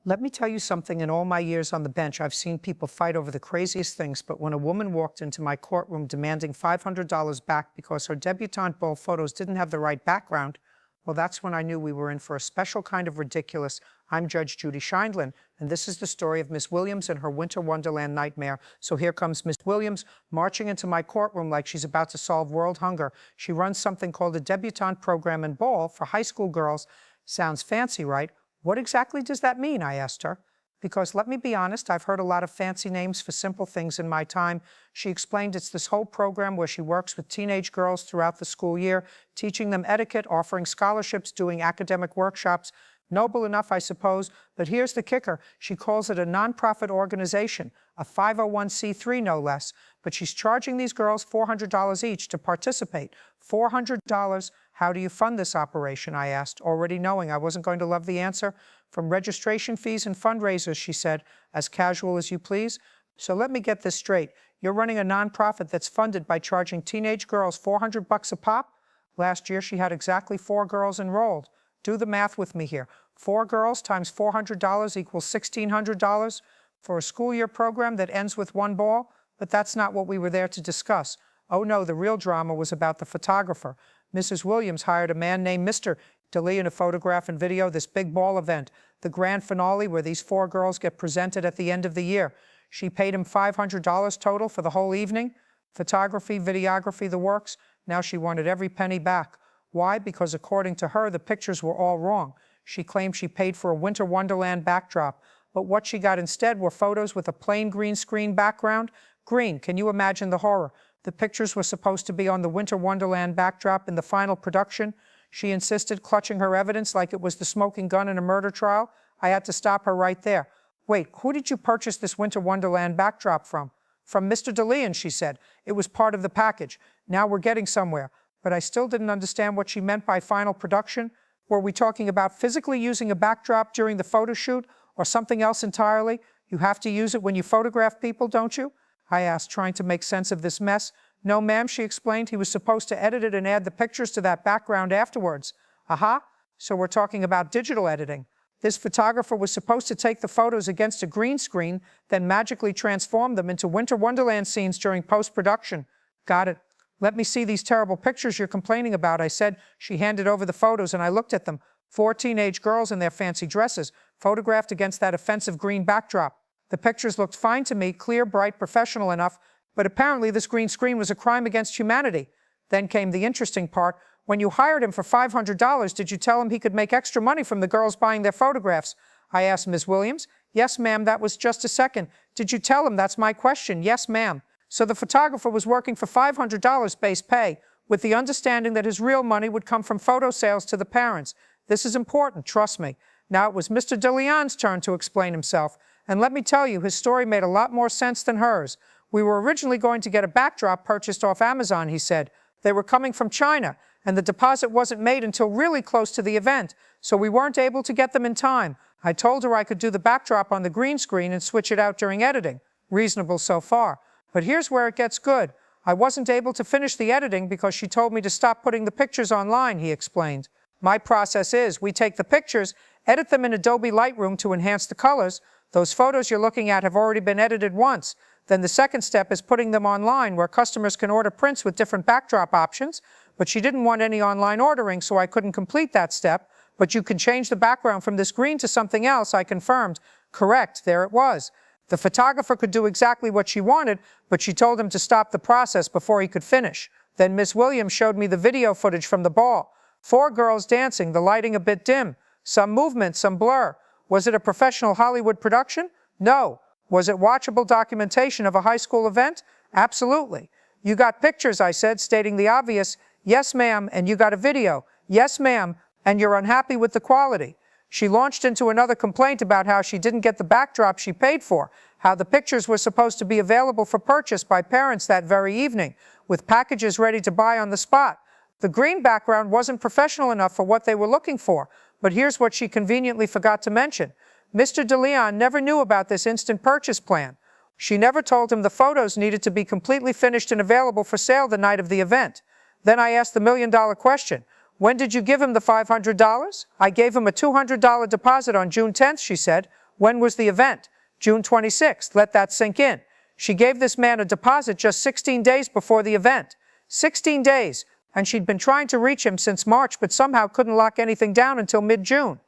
Let me tell you something. In all my years on the bench, I've seen people fight over the craziest things, but when a woman walked into my courtroom demanding $500 back because her debutante ball photos didn't have the right background, well, that's when I knew we were in for a special kind of ridiculous. I'm Judge Judy Scheindlin, and this is the story of Miss Williams and her Winter Wonderland nightmare. So here comes Miss Williams marching into my courtroom like she's about to solve world hunger. She runs something called a debutante program and ball for high school girls. Sounds fancy, right? What exactly does that mean? I asked her. Because let me be honest, I've heard a lot of fancy names for simple things in my time. She explained it's this whole program where she works with teenage girls throughout the school year, teaching them etiquette, offering scholarships, doing academic workshops. Noble enough, I suppose, but here's the kicker. She calls it a nonprofit organization, a 501c3 no less, but she's charging these girls $400 each to participate. $400. How do you fund this operation? I asked, already knowing I wasn't going to love the answer. From registration fees and fundraisers, she said, as casual as you please. So let me get this straight. You're running a nonprofit that's funded by charging teenage girls $400 a pop? Last year, she had exactly 4 girls enrolled. Do the math with me here. 4 girls times $400 equals $1,600 for a school year program that ends with 1 ball? But that's not what we were there to discuss. Oh no, the real drama was about the photographer. Mrs. Williams hired a man named Mr. DeLeon to photograph and video this big ball event, the grand finale where these 4 girls get presented at the end of the year. She paid him $500 total for the whole evening. Photography, videography, the works. Now she wanted every penny back. Why? Because according to her, the pictures were all wrong. She claimed she paid for a Winter Wonderland backdrop, but what she got instead were photos with a plain green screen background. Green, can you imagine the horror? The pictures were supposed to be on the Winter Wonderland backdrop in the final production. She insisted, clutching her evidence like it was the smoking gun in a murder trial. I had to stop her right there. Wait, who did you purchase this Winter Wonderland backdrop from? From Mr. DeLeon, she said. It was part of the package. Now we're getting somewhere. But I still didn't understand what she meant by final production. Were we talking about physically using a backdrop during the photo shoot or something else entirely? You have to use it when you photograph people, don't you? I asked, trying to make sense of this mess. No, ma'am, she explained. He was supposed to edit it and add the pictures to that background afterwards. Aha, so we're talking about digital editing. This photographer was supposed to take the photos against a green screen, then magically transform them into Winter Wonderland scenes during post-production. Got it. Let me see these terrible pictures you're complaining about, I said. She handed over the photos and I looked at them. 4 teenage girls in their fancy dresses, photographed against that offensive green backdrop. The pictures looked fine to me, clear, bright, professional enough, but apparently this green screen was a crime against humanity. Then came the interesting part. When you hired him for $500, did you tell him he could make extra money from the girls buying their photographs? I asked Ms. Williams. Yes, ma'am, that was just a second. Did you tell him? That's my question. Yes, ma'am. So the photographer was working for $500 base pay, with the understanding that his real money would come from photo sales to the parents. This is important, trust me. Now it was Mr. DeLeon's turn to explain himself, and let me tell you, his story made a lot more sense than hers. We were originally going to get a backdrop purchased off Amazon, he said. They were coming from China, and the deposit wasn't made until really close to the event, so we weren't able to get them in time. I told her I could do the backdrop on the green screen and switch it out during editing. Reasonable so far. But here's where it gets good. I wasn't able to finish the editing because she told me to stop putting the pictures online, he explained. My process is, we take the pictures, edit them in Adobe Lightroom to enhance the colors. Those photos you're looking at have already been edited once. Then the second step is putting them online where customers can order prints with different backdrop options. But she didn't want any online ordering, so I couldn't complete that step. But you can change the background from this green to something else, I confirmed. Correct, there it was. The photographer could do exactly what she wanted, but she told him to stop the process before he could finish. Then Miss Williams showed me the video footage from the ball. 4 girls dancing, the lighting a bit dim. Some movement, some blur. Was it a professional Hollywood production? No. Was it watchable documentation of a high school event? Absolutely. You got pictures, I said, stating the obvious. Yes, ma'am, and you got a video. Yes, ma'am, and you're unhappy with the quality. She launched into another complaint about how she didn't get the backdrop she paid for, how the pictures were supposed to be available for purchase by parents that very evening, with packages ready to buy on the spot. The green background wasn't professional enough for what they were looking for, but here's what she conveniently forgot to mention. Mr. DeLeon never knew about this instant purchase plan. She never told him the photos needed to be completely finished and available for sale the night of the event. Then I asked the million-dollar question. When did you give him the $500? I gave him a $200 deposit on June 10th, she said. When was the event? June 26th. Let that sink in. She gave this man a deposit just 16 days before the event. 16 days. And she'd been trying to reach him since March, but somehow couldn't lock anything down until mid-June.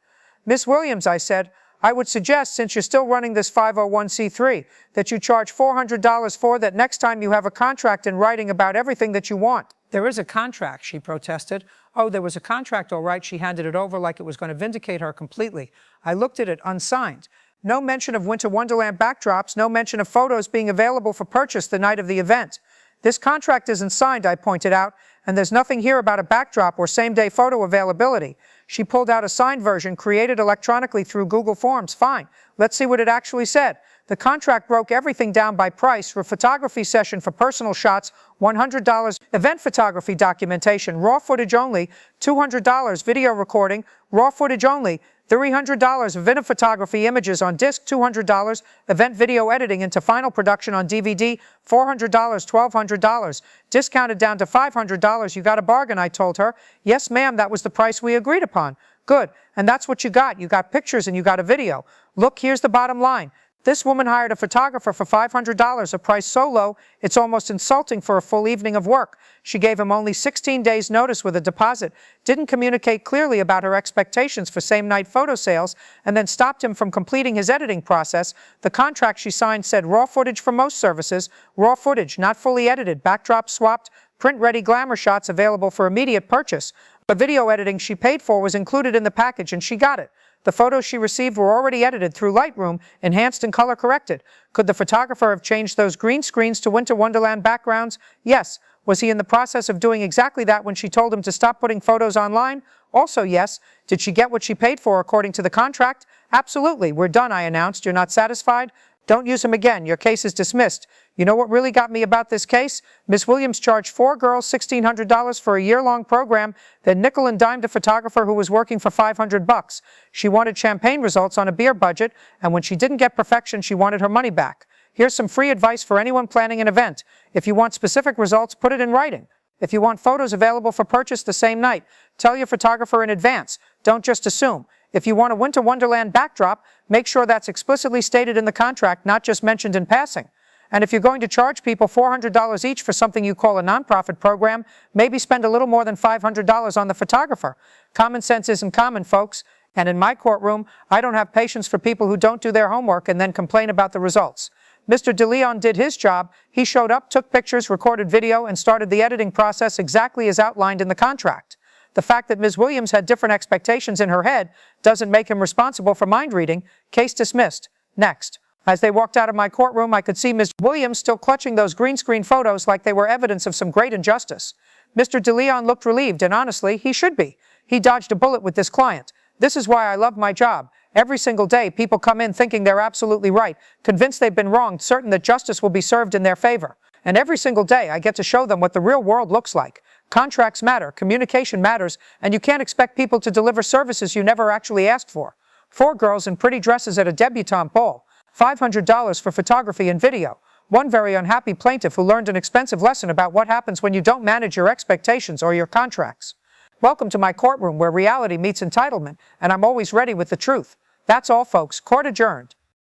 Miss Williams, I said, I would suggest, since you're still running this 501c3, that you charge $400 for that next time you have a contract in writing about everything that you want. There is a contract, she protested. Oh, there was a contract, all right. She handed it over like it was going to vindicate her completely. I looked at it unsigned. No mention of Winter Wonderland backdrops, no mention of photos being available for purchase the night of the event. This contract isn't signed, I pointed out, and there's nothing here about a backdrop or same-day photo availability. She pulled out a signed version created electronically through Google Forms. Fine. Let's see what it actually said. The contract broke everything down by price. For photography session for personal shots, $100. Event photography documentation, raw footage only, $200. Video recording, raw footage only, $300. Event photography images on disc, $200. Event video editing into final production on DVD, $400, $1,200. Discounted down to $500. You got a bargain, I told her. Yes, ma'am, that was the price we agreed upon. Good. And that's what you got. You got pictures and you got a video. Look, here's the bottom line. This woman hired a photographer for $500, a price so low, it's almost insulting for a full evening of work. She gave him only 16 days' notice with a deposit, didn't communicate clearly about her expectations for same-night photo sales, and then stopped him from completing his editing process. The contract she signed said raw footage for most services, raw footage, not fully edited, backdrop swapped, print-ready glamour shots available for immediate purchase. The video editing she paid for was included in the package, and she got it. The photos she received were already edited through Lightroom, enhanced and color corrected. Could the photographer have changed those green screens to Winter Wonderland backgrounds? Yes. Was he in the process of doing exactly that when she told him to stop putting photos online? Also yes. Did she get what she paid for according to the contract? Absolutely. We're done, I announced. You're not satisfied? Don't use him again. Your case is dismissed. You know what really got me about this case? Miss Williams charged 4 girls $1,600 for a year-long program, then nickel and dimed a photographer who was working for $500. She wanted champagne results on a beer budget, and when she didn't get perfection, she wanted her money back. Here's some free advice for anyone planning an event. If you want specific results, put it in writing. If you want photos available for purchase the same night, tell your photographer in advance. Don't just assume. If you want a Winter Wonderland backdrop, make sure that's explicitly stated in the contract, not just mentioned in passing. And if you're going to charge people $400 each for something you call a nonprofit program, maybe spend a little more than $500 on the photographer. Common sense isn't common, folks. And in my courtroom, I don't have patience for people who don't do their homework and then complain about the results. Mr. DeLeon did his job. He showed up, took pictures, recorded video, and started the editing process exactly as outlined in the contract. The fact that Ms. Williams had different expectations in her head doesn't make him responsible for mind reading. Case dismissed. Next. As they walked out of my courtroom, I could see Ms. Williams still clutching those green screen photos like they were evidence of some great injustice. Mr. DeLeon looked relieved, and honestly, he should be. He dodged a bullet with this client. This is why I love my job. Every single day, people come in thinking they're absolutely right, convinced they've been wronged, certain that justice will be served in their favor. And every single day, I get to show them what the real world looks like. Contracts matter, communication matters, and you can't expect people to deliver services you never actually asked for. 4 girls in pretty dresses at a debutante ball. $500 for photography and video. One very unhappy plaintiff who learned an expensive lesson about what happens when you don't manage your expectations or your contracts. Welcome to my courtroom where reality meets entitlement, and I'm always ready with the truth. That's all, folks. Court adjourned.